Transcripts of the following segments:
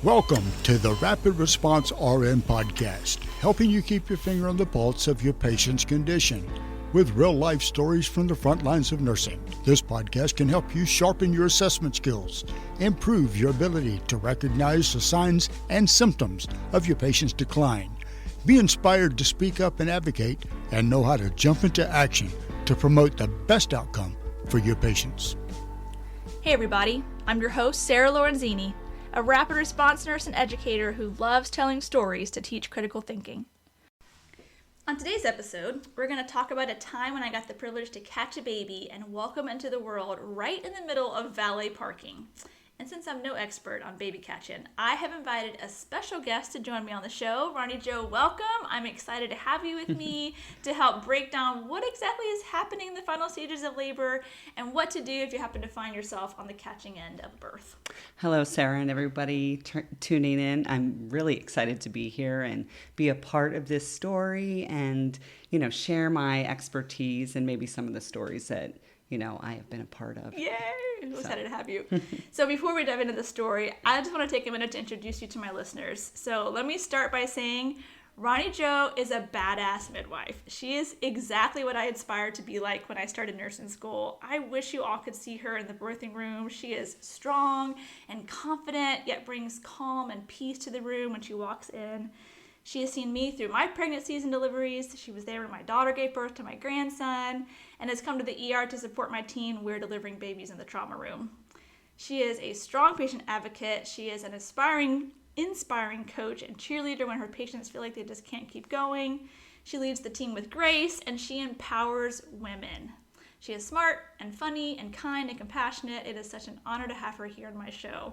Welcome to the Rapid Response RN podcast, helping you keep your finger on the pulse of your patient's condition with real-life stories from the front lines of nursing. This podcast can help you sharpen your assessment skills, improve your ability to recognize the signs and symptoms of your patient's decline, be inspired to speak up and advocate, and know how to jump into action to promote the best outcome for your patients. Hey everybody, I'm your host, Sarah Lorenzini, a rapid response nurse and educator who loves telling stories to teach critical thinking. On today's episode, we're going to talk about a time when I got the privilege to catch a baby and welcome into the world right in the middle of valet parking. And since I'm no expert on baby catching, I have invited a special guest to join me on the show. Ronnie Jo, welcome. I'm excited to have you with me to help break down what exactly is happening in the final stages of labor and what to do if you happen to find yourself on the catching end of birth. Hello, Sarah, and everybody tuning in. I'm really excited to be here and be a part of this story and, share my expertise and maybe some of the stories that, I have been a part of. Yay! I'm excited to have you. So before we dive into the story, I just want to take a minute to introduce you to my listeners. So let me start by saying Ronnie Jo is a badass midwife. She is exactly what I aspired to be like when I started nursing school. I wish you all could see her in the birthing room. She is strong and confident, yet brings calm and peace to the room when she walks in. She has seen me through my pregnancies and deliveries. She was there when my daughter gave birth to my grandson and has come to the ER to support my team when we're delivering babies in the trauma room. She is a strong patient advocate. She is an inspiring coach and cheerleader when her patients feel like they just can't keep going. She leads the team with grace and she empowers women. She is smart and funny and kind and compassionate. It is such an honor to have her here on my show.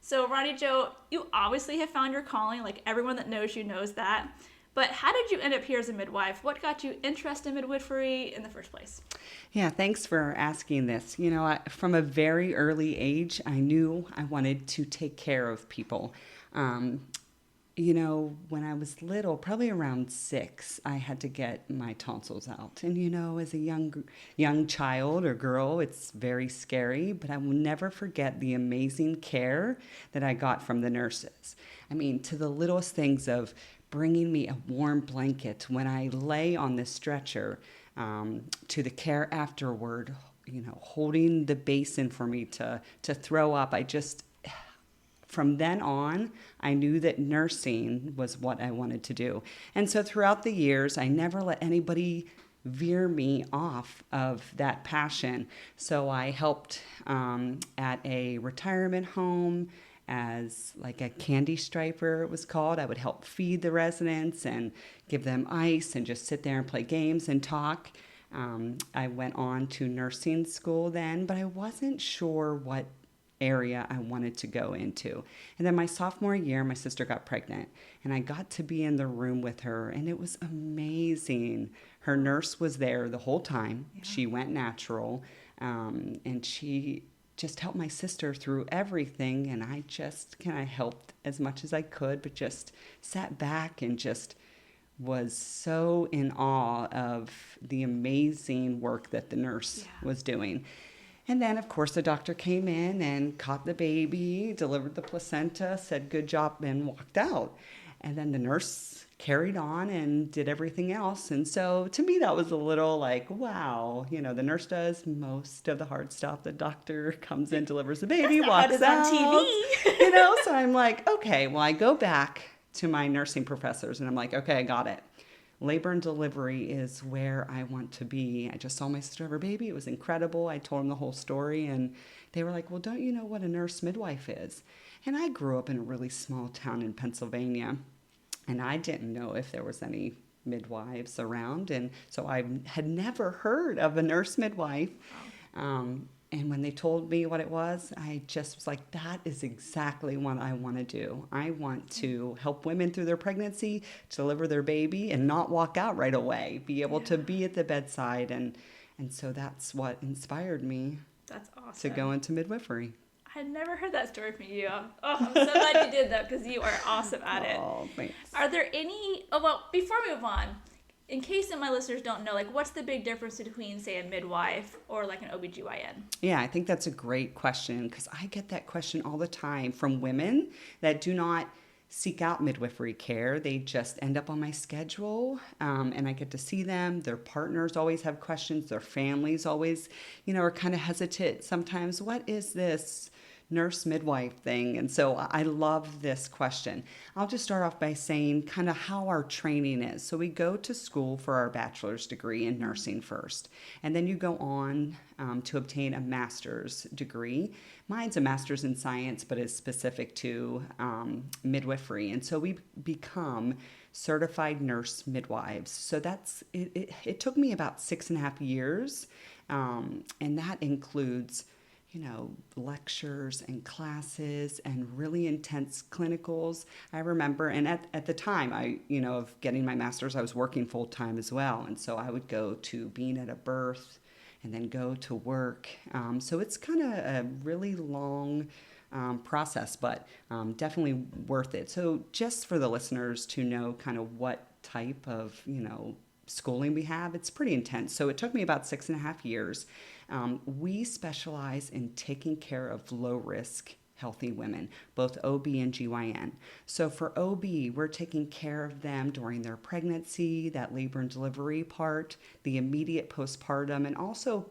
So Ronnie Jo, you obviously have found your calling, like everyone that knows you knows that. But how did you end up here as a midwife? What got you interested in midwifery in the first place? Yeah, thanks for asking this. From a very early age, I knew I wanted to take care of people. When I was little, probably around 6, I had to get my tonsils out. And, as a young child or girl, it's very scary, but I will never forget the amazing care that I got from the nurses. To the littlest things of bringing me a warm blanket when I lay on the stretcher, to the care afterward, holding the basin for me to throw up. From then on, I knew that nursing was what I wanted to do. And so throughout the years, I never let anybody veer me off of that passion. So I helped at a retirement home as like a candy striper, it was called. I would help feed the residents and give them ice and just sit there and play games and talk. I went on to nursing school then, but I wasn't sure what area I wanted to go into. And then my sophomore year, my sister got pregnant and I got to be in the room with her and it was amazing. Her nurse was there the whole time. Yeah. She went natural and she just helped my sister through everything. And I just kind of helped as much as I could, but just sat back and just was so in awe of the amazing work that the nurse was doing. And then, of course, the doctor came in and caught the baby, delivered the placenta, said good job, and walked out. And then the nurse carried on and did everything else. And so to me, that was a little like, wow, the nurse does most of the hard stuff. The doctor comes in, delivers the baby, walks out. On TV. So I'm like, okay, well, I go back to my nursing professors and I'm like, okay, I got it. Labor and delivery is where I want to be. I just saw my sister have her baby. It was incredible. I told them the whole story and they were like, well, don't you know what a nurse midwife is? And I grew up in a really small town in Pennsylvania and I didn't know if there was any midwives around. And so I had never heard of a nurse midwife. And when they told me what it was, I just was like, that is exactly what I want to do. I want to help women through their pregnancy, deliver their baby, and not walk out right away, be able to be at the bedside. And so that's what inspired me. That's awesome. To go into midwifery. I had never heard that story from you. Oh, I'm so glad you did that because you are awesome at it. Oh, thanks. Are there any, before we move on, in case some of my listeners don't know, like what's the big difference between, say, a midwife or like an OBGYN? Yeah, I think that's a great question because I get that question all the time from women that do not seek out midwifery care. They just end up on my schedule, and I get to see them. Their partners always have questions. Their families always, are kind of hesitant sometimes. What is this nurse midwife thing? And so I love this question. I'll just start off by saying kind of how our training is. So we go to school for our bachelor's degree in nursing first, and then you go on to obtain a master's degree. Mine's a master's in science, but is specific to midwifery. And so we become certified nurse midwives. So that's it took me about 6.5 years, and that includes lectures and classes and really intense clinicals. I remember, and at the time, of getting my master's, I was working full time as well. And so I would go to being at a birth and then go to work. So it's kind of a really long process, but definitely worth it. So just for the listeners to know kind of what type of, schooling we have, it's pretty intense. So it took me about 6.5 years. We specialize in taking care of low-risk healthy women, both OB and GYN. So for OB, we're taking care of them during their pregnancy, that labor and delivery part, the immediate postpartum, and also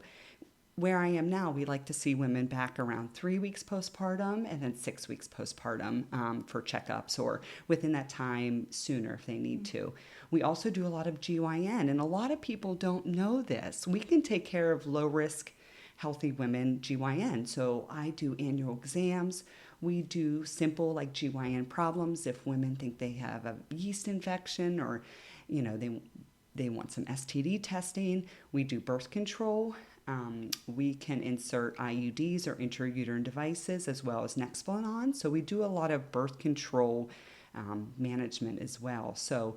where I am now, we like to see women back around 3 weeks postpartum and then 6 weeks postpartum for checkups, or within that time sooner if they need to. We also do a lot of GYN, and a lot of people don't know this. We can take care of low-risk healthy women GYN. So I do annual exams. We do simple like GYN problems if women think they have a yeast infection, or they want some STD testing. We do birth control. We can insert IUDs or intrauterine devices as well as Nexplanon. So we do a lot of birth control management as well. So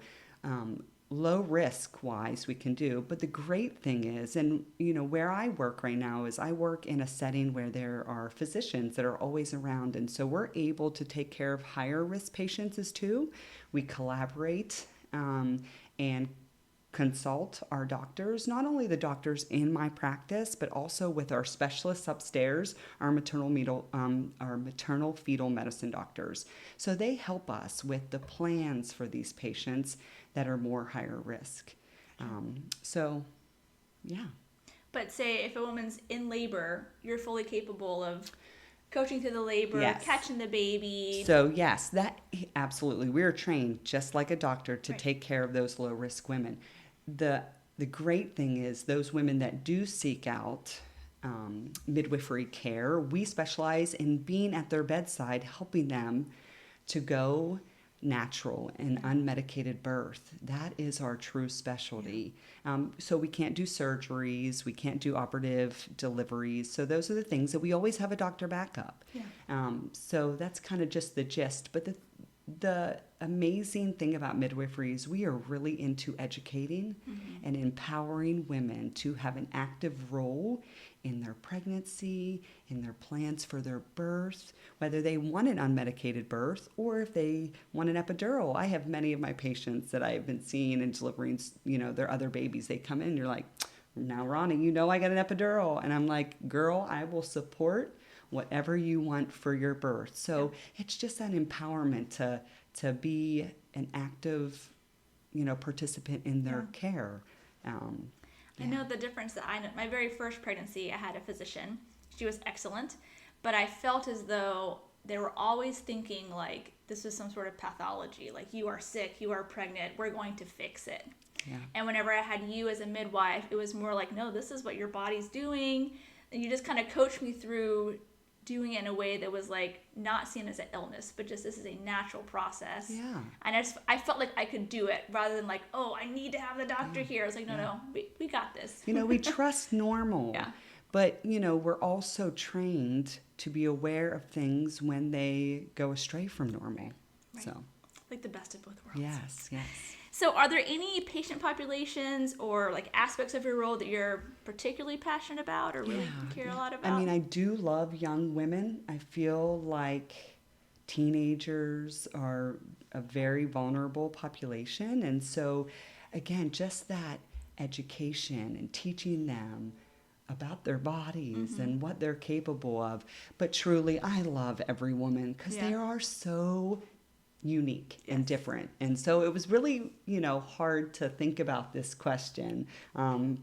low risk wise we can do. But the great thing is, and where I work right now is I work in a setting where there are physicians that are always around. And so we're able to take care of higher risk patients as too. We collaborate and consult our doctors, not only the doctors in my practice, but also with our specialists upstairs, our maternal fetal medicine doctors. So they help us with the plans for these patients that are more higher risk. Yeah. But say if a woman's in labor, you're fully capable of coaching through the labor, yes, catching the baby. So yes, that absolutely. We're trained just like a doctor to right, take care of those low risk women. The great thing is those women that do seek out midwifery care, we specialize in being at their bedside, helping them to go natural and unmedicated birth. That is our true specialty. So we can't do surgeries, we can't do operative deliveries. So those are the things that we always have a doctor backup. Yeah. So that's kind of just the gist. But the amazing thing about midwifery is we are really into educating and empowering women to have an active role in their pregnancy, in their plans for their birth, whether they want an unmedicated birth or if they want an epidural. I have many of my patients that I have been seeing and delivering, their other babies. They come in and you're like, now, Ronnie, I got an epidural. And I'm like, girl, I will support whatever you want for your birth. So it's just that empowerment to be an active, participant in their care. I know the difference that my very first pregnancy, I had a physician. She was excellent, but I felt as though they were always thinking like this was some sort of pathology, like you are sick, you are pregnant, we're going to fix it. Yeah. And whenever I had you as a midwife, it was more like, no, this is what your body's doing. And you just kind of coached me through doing it in a way that was like not seen as an illness, but just this is a natural process. Yeah. And I felt like I could do it rather than like, oh, I need to have the doctor here. I was like, no, we got this. We trust normal. Yeah. But, we're also trained to be aware of things when they go astray from normal. Right. So, like the best of both worlds. yes. So are there any patient populations or like aspects of your role that you're particularly passionate about or really care a lot about? I mean, I do love young women. I feel like teenagers are a very vulnerable population. And so again, just that education and teaching them about their bodies and what they're capable of. But truly, I love every woman because they are so unique and different. And so it was really, hard to think about this question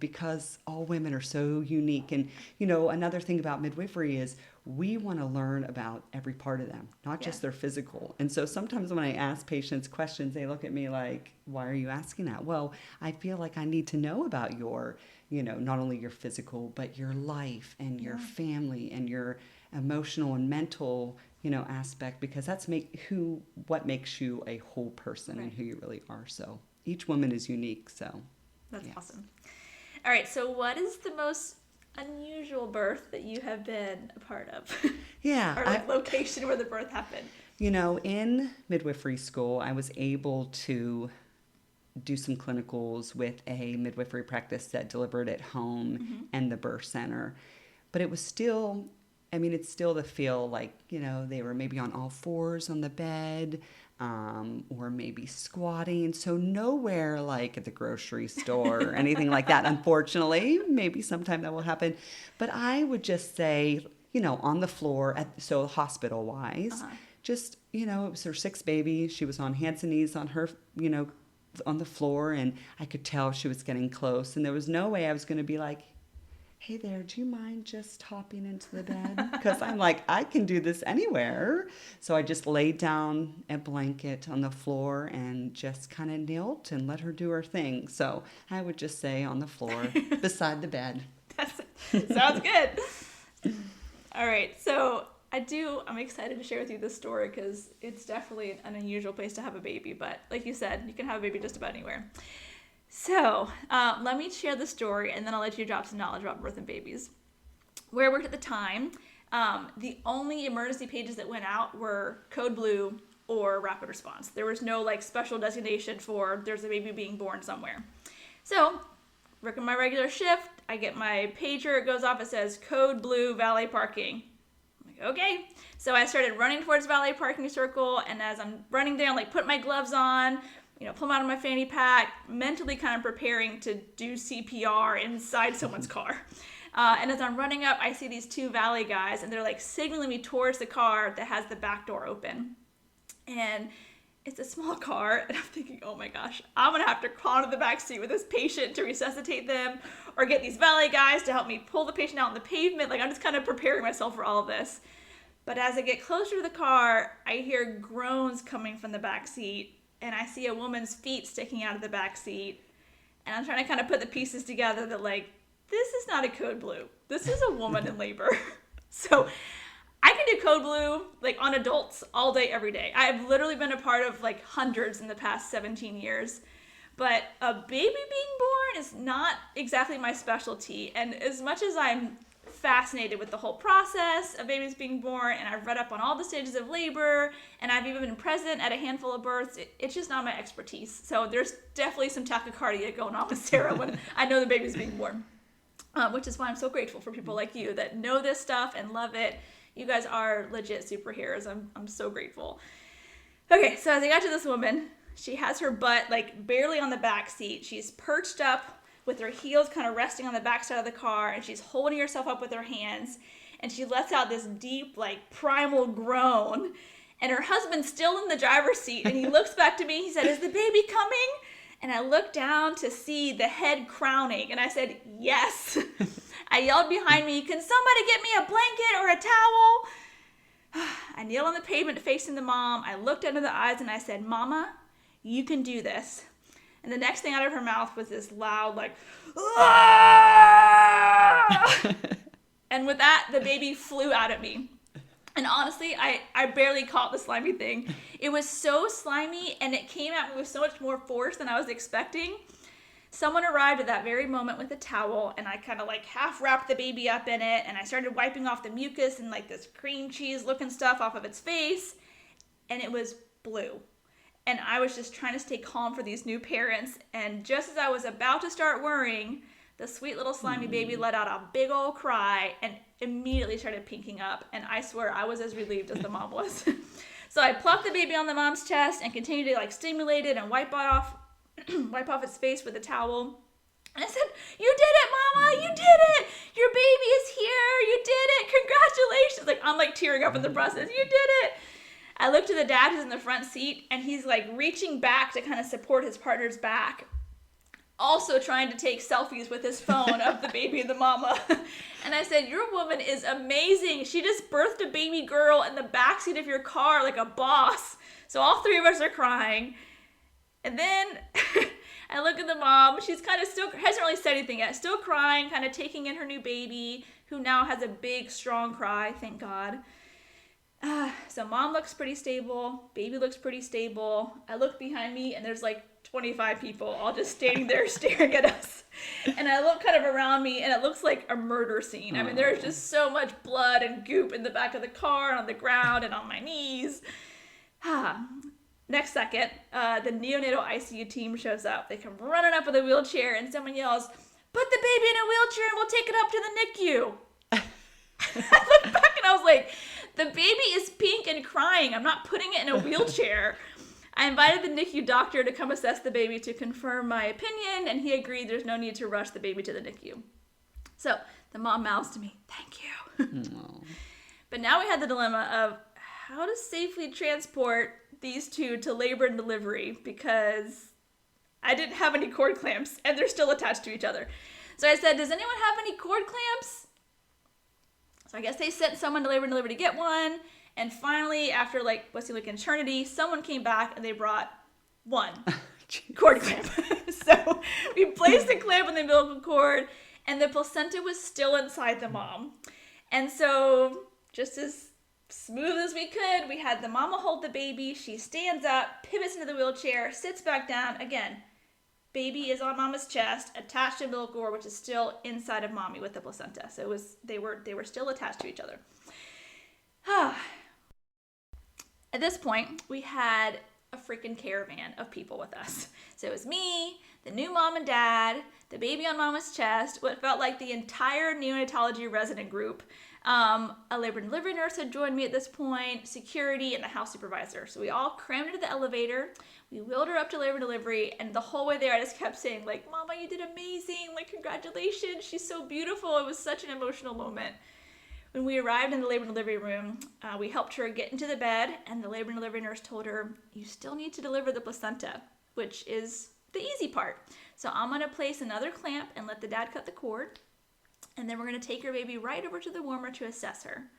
because all women are so unique. And, another thing about midwifery is we want to learn about every part of them, not just their physical. And so sometimes when I ask patients questions, they look at me like, why are you asking that? Well, I feel like I need to know about your, not only your physical, but your life and your family and your emotional and mental aspect, because that's what makes you a whole person and who you really are. So each woman is unique. So that's awesome. All right. So what is the most unusual birth that you have been a part of? Or location where the birth happened? In midwifery school, I was able to do some clinicals with a midwifery practice that delivered at home and the birth center. But it was still, it's still the feel like, they were maybe on all fours on the bed, or maybe squatting. So nowhere like at the grocery store or anything like that, unfortunately. Maybe sometime that will happen. But I would just say, on the floor, so hospital-wise, just, it was her sixth baby. She was on hands and knees on her, on the floor, and I could tell she was getting close. And there was no way I was going to be like, hey there, do you mind just hopping into the bed? Because I'm like, I can do this anywhere. So I just laid down a blanket on the floor and just kind of knelt and let her do her thing. So I would just say on the floor beside the bed. Sounds good. All right. So I'm excited to share with you this story because it's definitely an unusual place to have a baby. But like you said, you can have a baby just about anywhere. So let me share the story, and then I'll let you drop some knowledge about birth and babies. Where I worked at the time, the only emergency pages that went out were code blue or rapid response. There was no special designation for there's a baby being born somewhere. So working my regular shift, I get my pager, it goes off, it says code blue valet parking. I'm like, okay. So I started running towards valet parking circle, and as I'm running there, I'm put my gloves on, pull them out of my fanny pack, mentally kind of preparing to do CPR inside someone's car. And as I'm running up, I see these two valet guys, and they're signaling me towards the car that has the back door open. And it's a small car, and I'm thinking, oh my gosh, I'm going to have to crawl into the back seat with this patient to resuscitate them, or get these valet guys to help me pull the patient out on the pavement. I'm just kind of preparing myself for all of this. But as I get closer to the car, I hear groans coming from the back seat, and I see a woman's feet sticking out of the back seat. And I'm trying to kind of put the pieces together that this is not a code blue. This is a woman in labor. So I can do code blue on adults all day, every day. I've literally been a part of hundreds in the past 17 years. But a baby being born is not exactly my specialty. And as much as I'm fascinated with the whole process of babies being born, and I've read up on all the stages of labor, and I've even been present at a handful of births, it's just not my expertise. So there's definitely some tachycardia going on with Sarah when I know the baby's being born, which is why I'm so grateful for people like you that know this stuff and love it. You guys are legit superheroes. I'm so grateful. Okay, so as I got to this woman, she has her butt barely on the back seat. She's perched up with her heels kind of resting on the back side of the car, and she's holding herself up with her hands, and she lets out this deep, primal groan, and her husband's still in the driver's seat, and he looks back to me, he said, is the baby coming? And I looked down to see the head crowning, and I said, yes. I yelled behind me, can somebody get me a blanket or a towel? I kneeled on the pavement facing the mom, I looked into the eyes, and I said, Mama, you can do this. And the next thing out of her mouth was this loud, ah! And with that, the baby flew out at me. And honestly, I barely caught the slimy thing. It was so slimy, and it came at me with so much more force than I was expecting. Someone arrived at that very moment with a towel, and I kind of half wrapped the baby up in it, and I started wiping off the mucus and this cream cheese looking stuff off of its face, and it was blue. And I was just trying to stay calm for these new parents. And just as I was about to start worrying, the sweet little slimy baby let out a big old cry and immediately started pinking up. And I swear I was as relieved as the mom was. So I plucked the baby on the mom's chest and continued to stimulate it and wipe off wipe off his face with a towel. And I said, "You did it, Mama! You did it! Your baby is here! You did it! Congratulations!" Like, I'm like tearing up in the process. "You did it!" I looked to the dad who's in the front seat, and he's like reaching back to kind of support his partner's back, also trying to take selfies with his phone of the baby and the mama. And I said, "Your woman is amazing. She just birthed a baby girl in the backseat of your car like a boss." So all three of us are crying. And then I look at the mom. She's kind of still, hasn't really said anything yet, still crying, kind of taking in her new baby, who now has a big, strong cry, thank God. So mom looks pretty stable. Baby looks pretty stable. I look behind me, and there's like 25 people all just standing there staring at us. And I look kind of around me, and it looks like a murder scene. I mean, there's just so much blood and goop in the back of the car, and on the ground, and on my knees. Next second, the neonatal ICU team shows up. They come running up with a wheelchair, and someone yells, "Put the baby in a wheelchair and we'll take it up to the NICU." I looked back and I was like, the baby is pink and crying. I'm not putting it in a wheelchair. I invited the NICU doctor to come assess the baby to confirm my opinion, and he agreed there's no need to rush the baby to the NICU. So the mom mouths to me, "Thank you." But now we had the dilemma of how to safely transport these two to labor and delivery, because I didn't have any cord clamps and they're still attached to each other. So I said, "Does anyone have any cord clamps?" So I guess they sent someone to labor and delivery to get one. And finally, after like an eternity, someone came back and they brought one cord clamp. So we placed the clamp in the umbilical cord, and the placenta was still inside the mom. And so just as smooth as we could, we had the mama hold the baby. She stands up, pivots into the wheelchair, sits back down. Again, baby is on mama's chest, attached to the umbilical cord, which is still inside of mommy with the placenta. So they were still attached to each other. At this point, we had a freaking caravan of people with us. So it was me, the new mom and dad, the baby on mama's chest, what felt like the entire neonatology resident group. A labor and delivery nurse had joined me at this point, security, and the house supervisor. So we all crammed into the elevator. We wheeled her up to labor and delivery, and the whole way there I just kept saying, like, "Mama, you did amazing, like, congratulations, she's so beautiful." It was such an emotional moment. When we arrived in the labor and delivery room, we helped her get into the bed, and the labor and delivery nurse told her, "You still need to deliver the placenta," which is the easy part. So I'm going to place another clamp and let the dad cut the cord, and then we're going to take your baby right over to the warmer to assess her.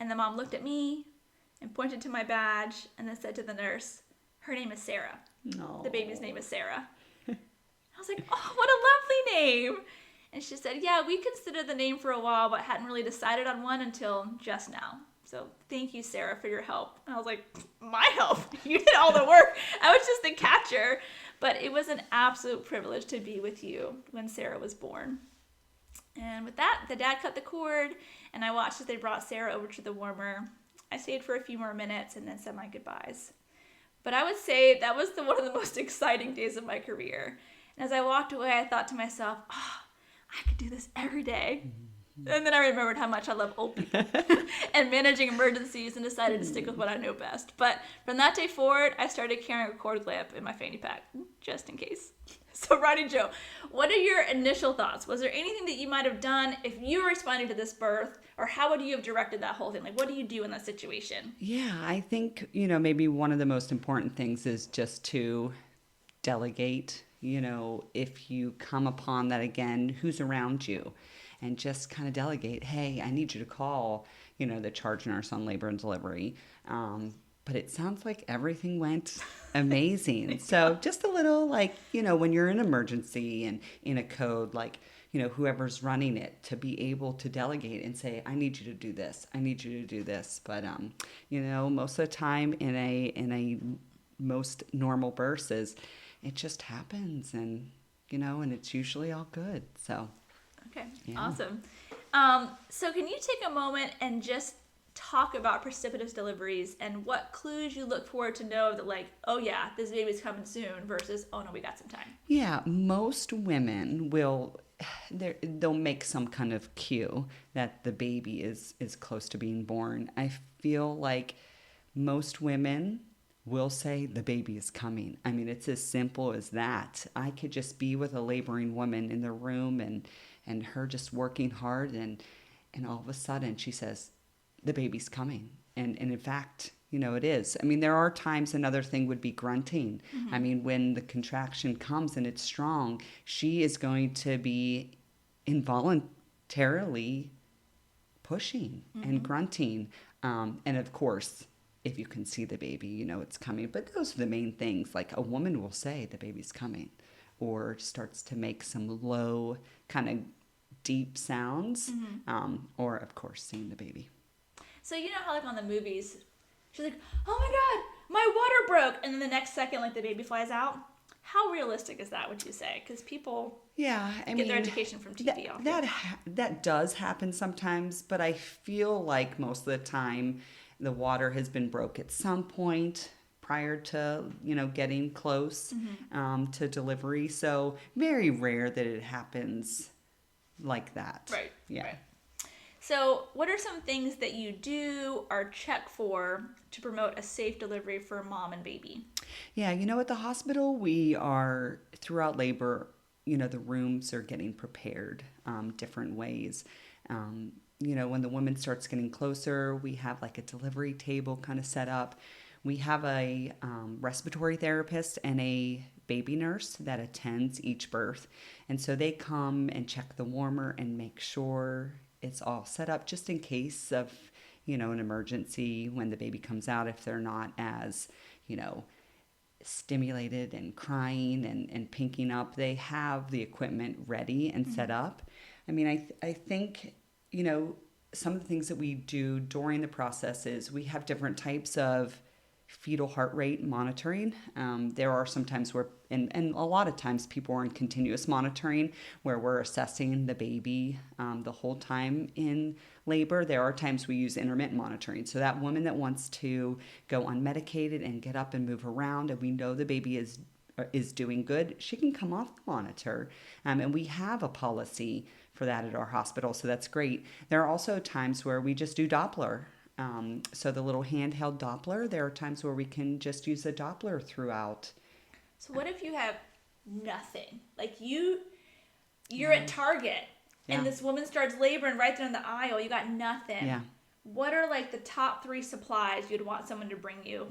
And the mom looked at me and pointed to my badge and then said to the nurse, "Her name is Sarah." No. The baby's name is Sarah. I was like, "Oh, what a lovely name." And she said, "Yeah, we considered the name for a while, but hadn't really decided on one until just now. So thank you, Sarah, for your help." And I was like, "My help? You did all the work. I was just the catcher." But it was an absolute privilege to be with you when Sarah was born. And with that, the dad cut the cord, and I watched as they brought Sarah over to the warmer. I stayed for a few more minutes and then said my goodbyes. But I would say that was one of the most exciting days of my career. And as I walked away, I thought to myself, I could do this every day. And then I remembered how much I love old people and managing emergencies, and decided to stick with what I know best. But from that day forward, I started carrying a cord clamp in my fanny pack, just in case. So Ronnie Jo, what are your initial thoughts? Was there anything that you might have done if you were responding to this birth, or how would you have directed that whole thing? Like, what do you do in that situation? Yeah, I think, maybe one of the most important things is just to delegate. If you come upon that again, who's around you, and just kind of delegate, "Hey, I need you to call, the charge nurse on labor and delivery." But it sounds like everything went amazing. So just a little, when you're in emergency and in a code, whoever's running it, to be able to delegate and say, "I need you to do this. I need you to do this." But, most of the time in a most normal verses, it just happens, and it's usually all good. So okay, yeah. Awesome. So can you take a moment and just talk about precipitous deliveries and what clues you look for to know that, oh yeah, this baby's coming soon, versus, oh no, we got some time? Yeah, most women they'll make some kind of cue that the baby is close to being born. I feel like most women will say the baby is coming. I mean, it's as simple as that. I could just be with a laboring woman in the room and her just working hard, and all of a sudden she says, the baby's coming. And in fact, it is. I mean, there are times another thing would be grunting. Mm-hmm. I mean, when the contraction comes and it's strong, she is going to be involuntarily pushing and grunting. And of course, if you can see the baby, it's coming. But those are the main things. Like a woman will say the baby's coming, or starts to make some low kind of deep sounds, or of course seeing the baby. So you know how like on the movies, she's like, oh my God, my water broke. And then the next second, like the baby flies out. How realistic is that, would you say? Because people get their education from TV. That does happen sometimes, but I feel like most of the time the water has been broke at some point prior to, getting close to delivery. So very rare that it happens like that. Right. Yeah. Right. So what are some things that you do or check for to promote a safe delivery for mom and baby? Yeah, at the hospital, we are, throughout labor, the rooms are getting prepared different ways. When the woman starts getting closer, we have like a delivery table kind of set up. We have a respiratory therapist and a baby nurse that attends each birth. And so they come and check the warmer and make sure it's all set up just in case of, an emergency when the baby comes out, if they're not as, stimulated and crying and pinking up. They have the equipment ready and set up. I mean, I think, some of the things that we do during the process is we have different types of fetal heart rate monitoring. There are some times where, and a lot of times people are in continuous monitoring where we're assessing the baby the whole time in labor. There are times we use intermittent monitoring. So that woman that wants to go unmedicated and get up and move around, and we know the baby is doing good, she can come off the monitor. And we have a policy for that at our hospital. So that's great. There are also times where we just do Doppler. So the little handheld Doppler, there are times where we can just use a Doppler throughout. So what if you have nothing? Like you're at Target and this woman starts laboring right there in the aisle. You got nothing. Yeah. What are like the top 3 supplies you'd want someone to bring you?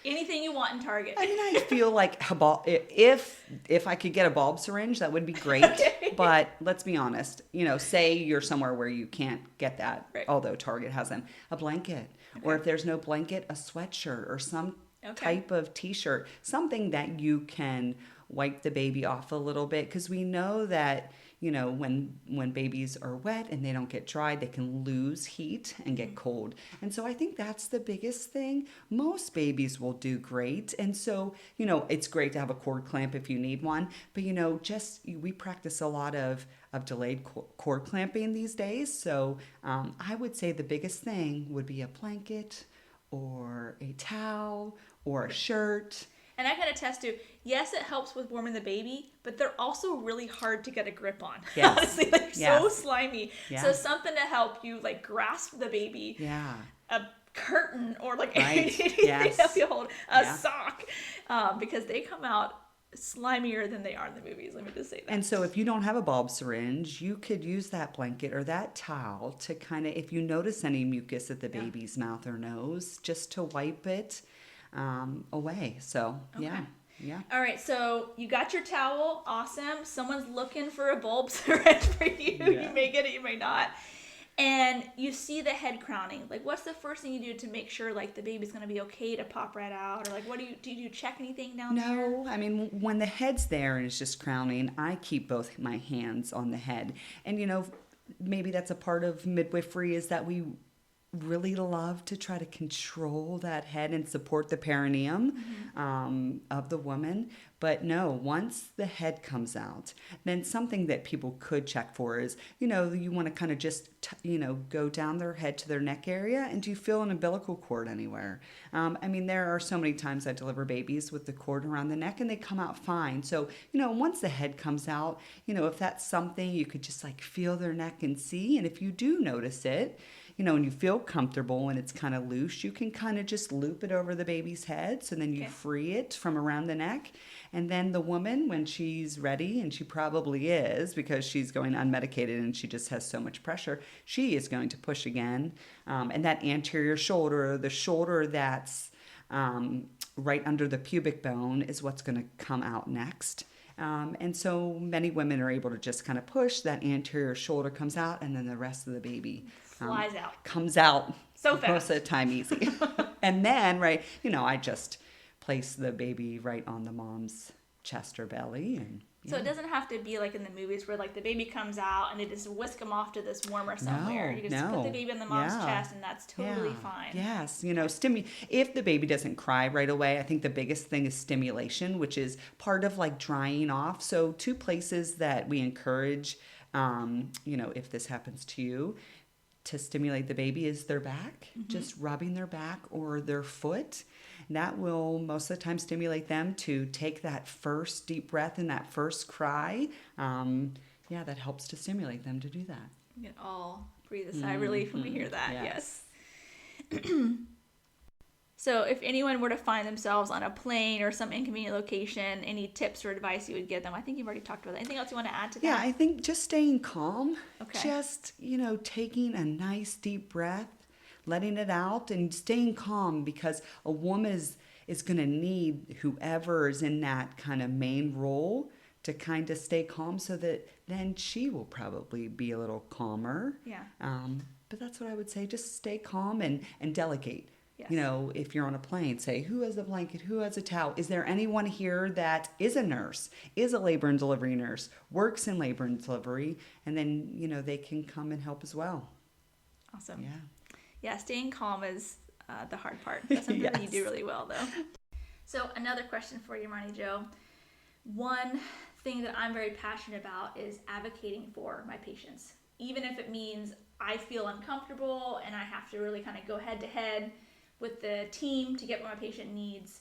Anything you want in Target. I mean, I feel like if I could get a bulb syringe, that would be great. Okay. But let's be honest, say you're somewhere where you can't get that, right, although Target has them, a blanket. Okay. Or if there's no blanket, a sweatshirt or some type of t-shirt, something that you can wipe the baby off a little bit, because we know that when babies are wet and they don't get dry, they can lose heat and get cold. And so I think that's the biggest thing. Most babies will do great. And so, it's great to have a cord clamp if you need one. But, we practice a lot of delayed cord clamping these days. So I would say the biggest thing would be a blanket or a towel or a shirt. And I can attest to, yes, it helps with warming the baby, but they're also really hard to get a grip on. Yes. Honestly, they're so slimy. Yeah. So something to help you like grasp the baby. Yeah. A curtain or like anything to help you hold a sock, because they come out slimier than they are in the movies. Let me just say that. And so if you don't have a bulb syringe, you could use that blanket or that towel to kind of, if you notice any mucus at the baby's mouth or nose, just to wipe it away. So yeah. All right, so you got your towel. Awesome. Someone's looking for a bulb syringe for you. Yeah. You may get it, you may not. And you see the head crowning. Like, what's the first thing you do to make sure like the baby's going to be okay to pop right out? Or like, what do you check anything down there? No, I mean, when the head's there and it's just crowning, I keep both my hands on the head. And maybe that's a part of midwifery, is that we really love to try to control that head and support the perineum of the woman. But no, once the head comes out, then something that people could check for is, you want to kind of just, go down their head to their neck area. And do you feel an umbilical cord anywhere? There are so many times I deliver babies with the cord around the neck and they come out fine. So, once the head comes out, if that's something you could just like feel their neck and see. And if you do notice it, and you feel comfortable and it's kind of loose, you can kind of just loop it over the baby's head. So then you free it from around the neck. And then the woman, when she's ready, and she probably is because she's going unmedicated and she just has so much pressure, she is going to push again. And that anterior shoulder, the shoulder that's right under the pubic bone, is what's going to come out next. And so many women are able to just kind of push, that anterior shoulder comes out, and then the rest of the baby flies out. Comes out so fast. Most of the time easy. And then, I just place the baby right on the mom's chest or belly. And so it doesn't have to be like in the movies where like the baby comes out and they just whisk them off to this warmer somewhere. You just put the baby in the mom's chest and that's totally fine. Yes. If the baby doesn't cry right away, I think the biggest thing is stimulation, which is part of like drying off. So 2 places that we encourage, if this happens to you, to stimulate the baby is their back, just rubbing their back or their foot. That will most of the time stimulate them to take that first deep breath and that first cry. That helps to stimulate them to do that. You can all breathe a sigh of relief when we hear that. Yes. So if anyone were to find themselves on a plane or some inconvenient location, any tips or advice you would give them? I think you've already talked about that. Anything else you want to add to that? Yeah, I think just staying calm. Okay. Just, taking a nice deep breath, letting it out, and staying calm, because a woman is going to need whoever is in that kind of main role to kind of stay calm, so that then she will probably be a little calmer. Yeah. But that's what I would say. Just stay calm and delegate. Yes. If you're on a plane, say, who has a blanket? Who has a towel? Is there anyone here that is a nurse, is a labor and delivery nurse, works in labor and delivery? And then, they can come and help as well. Awesome. Yeah. Yeah, staying calm is the hard part. That's something that you do really well, though. So another question for you, Ronnie Jo. One thing that I'm very passionate about is advocating for my patients. Even if it means I feel uncomfortable and I have to really kind of go head to head with the team to get what my patient needs.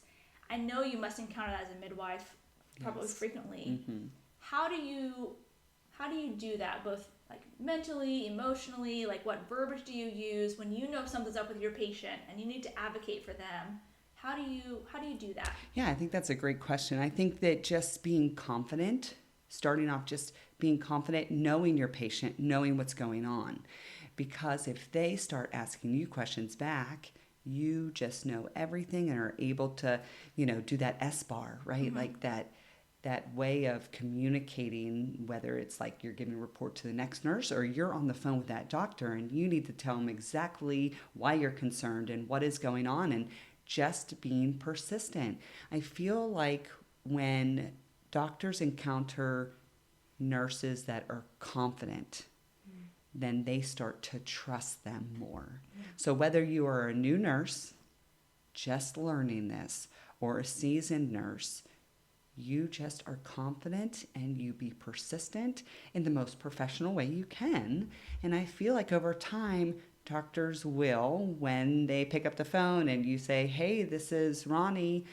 I know you must encounter that as a midwife probably frequently. Mm-hmm. How do you do that, both like mentally, emotionally? Like, what verbiage do you use when you know something's up with your patient and you need to advocate for them? How do you do that? Yeah, I think that's a great question. I think that just being confident, starting off just being confident, knowing your patient, knowing what's going on. Because if they start asking you questions back, you just know everything and are able to, do that S-bar, right? Mm-hmm. Like that way of communicating, whether it's like you're giving a report to the next nurse or you're on the phone with that doctor and you need to tell them exactly why you're concerned and what is going on, and just being persistent. I feel like when doctors encounter nurses that are confident, then they start to trust them more. Yeah. So whether you are a new nurse, just learning this, or a seasoned nurse, you just are confident and you be persistent in the most professional way you can. And I feel like over time, doctors will, when they pick up the phone and you say, hey, this is Ronnie,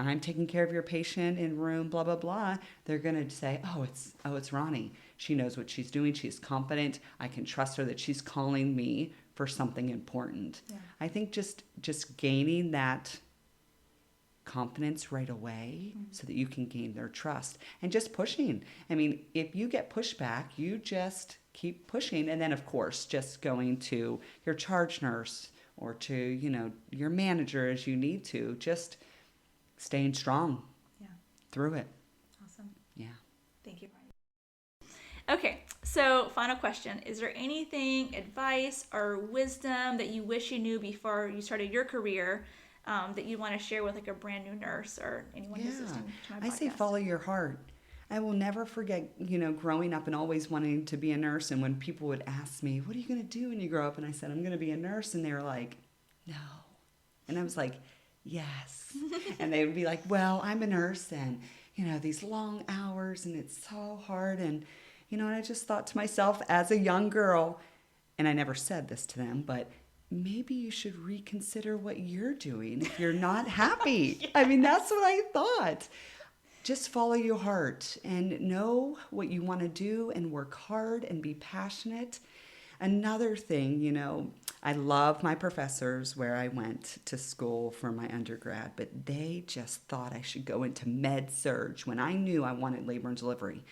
I'm taking care of your patient in room, blah, blah, blah, they're going to say, oh, it's Ronnie. She knows what she's doing. She's confident. I can trust her that she's calling me for something important. Yeah. I think just gaining that confidence right away so that you can gain their trust, and just pushing. I mean, if you get pushback, you just keep pushing. And then, of course, just going to your charge nurse or to, your manager as you need to, just staying strong through it. Awesome. Yeah. Thank you, Ronnie. Okay, so final question. Is there anything, advice or wisdom that you wish you knew before you started your career that you want to share with like a brand new nurse or anyone who's listening to my podcast? I say follow your heart. I will never forget, growing up and always wanting to be a nurse. And when people would ask me, what are you going to do when you grow up? And I said, I'm going to be a nurse. And they were like, no. And I was like, yes. And they would be like, well, I'm a nurse and, these long hours and it's so hard. And, and I just thought to myself as a young girl, and I never said this to them, but maybe you should reconsider what you're doing if you're not happy. Yes. I mean, that's what I thought. Just follow your heart and know what you want to do and work hard and be passionate. Another thing, I love my professors where I went to school for my undergrad, but they just thought I should go into med surg when I knew I wanted labor and delivery.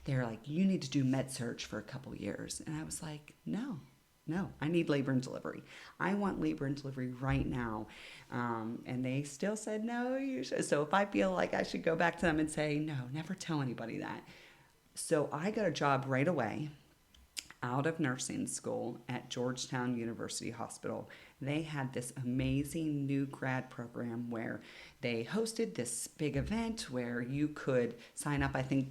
They're like, you need to do med surg for a couple years. And I was like, no, I need labor and delivery. I want labor and delivery right now. And they still said, no, you should. So if I feel like I should go back to them and say, no, never tell anybody that. So I got a job right away out of nursing school at Georgetown University Hospital. They had this amazing new grad program where they hosted this big event where you could sign up, I think,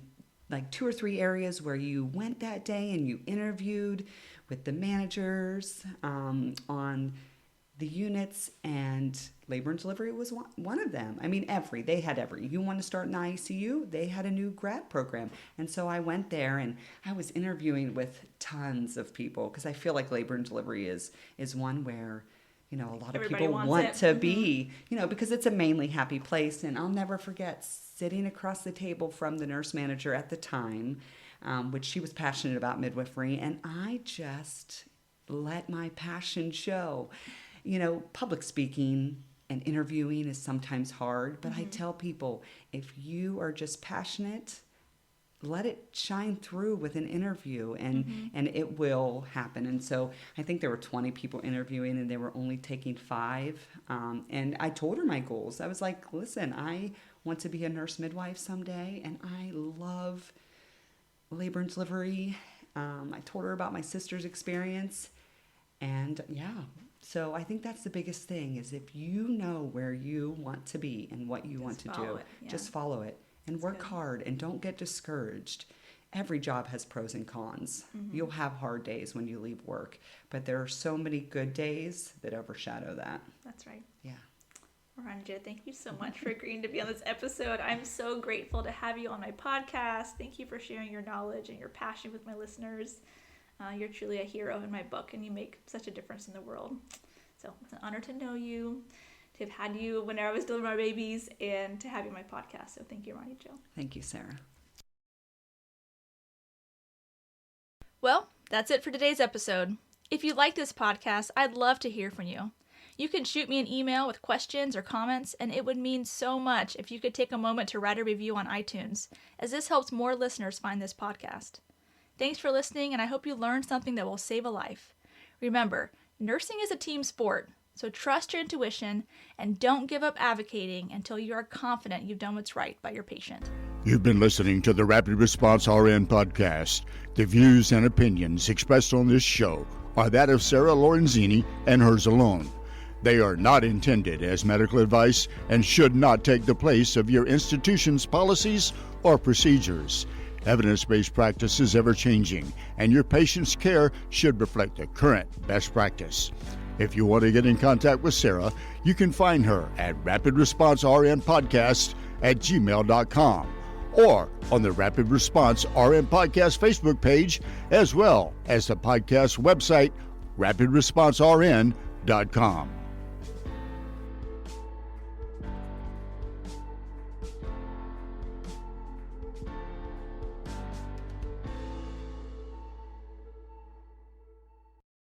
like 2 or 3 areas where you went that day and you interviewed with the managers on the units, and labor and delivery was one of them. I mean, they had every. You want to start in ICU? They had a new grad program. And so I went there and I was interviewing with tons of people because I feel like labor and delivery is one where, a lot of Everybody people want it. to be, because it's a mainly happy place. And I'll never forget sitting across the table from the nurse manager at the time, which she was passionate about midwifery. And I just let my passion show. Public speaking and interviewing is sometimes hard, but I tell people, if you are just passionate, let it shine through with an interview and it will happen. And so I think there were 20 people interviewing and they were only taking 5. And I told her my goals. I was like, listen, I want to be a nurse midwife someday and I love labor and delivery. I told her about my sister's experience and so I think that's the biggest thing is if you know where you want to be and what you want to do, just follow it and work hard and don't get discouraged. Every job has pros and cons. You'll have hard days when you leave work, but there are so many good days that overshadow that. That's right. Yeah. Ronnie Jo, thank you so much for agreeing to be on this episode. I'm so grateful to have you on my podcast. Thank you for sharing your knowledge and your passion with my listeners. You're truly a hero in my book, and you make such a difference in the world. So it's an honor to know you, to have had you when I was delivering my babies, and to have you on my podcast. So thank you, Ronnie Jo. Thank you, Sarah. Well, that's it for today's episode. If you like this podcast, I'd love to hear from you. You can shoot me an email with questions or comments, and it would mean so much if you could take a moment to write a review on iTunes, as this helps more listeners find this podcast. Thanks for listening, and I hope you learned something that will save a life. Remember, nursing is a team sport, so trust your intuition and don't give up advocating until you are confident you've done what's right by your patient. You've been listening to the Rapid Response RN podcast. The views and opinions expressed on this show are that of Sarah Lorenzini and hers alone. They are not intended as medical advice and should not take the place of your institution's policies or procedures. Evidence-based practice is ever-changing, and your patient's care should reflect the current best practice. If you want to get in contact with Sarah, you can find her at rapidresponsernpodcast@gmail.com or on the Rapid Response RN Podcast Facebook page, as well as the podcast website, rapidresponsern.com.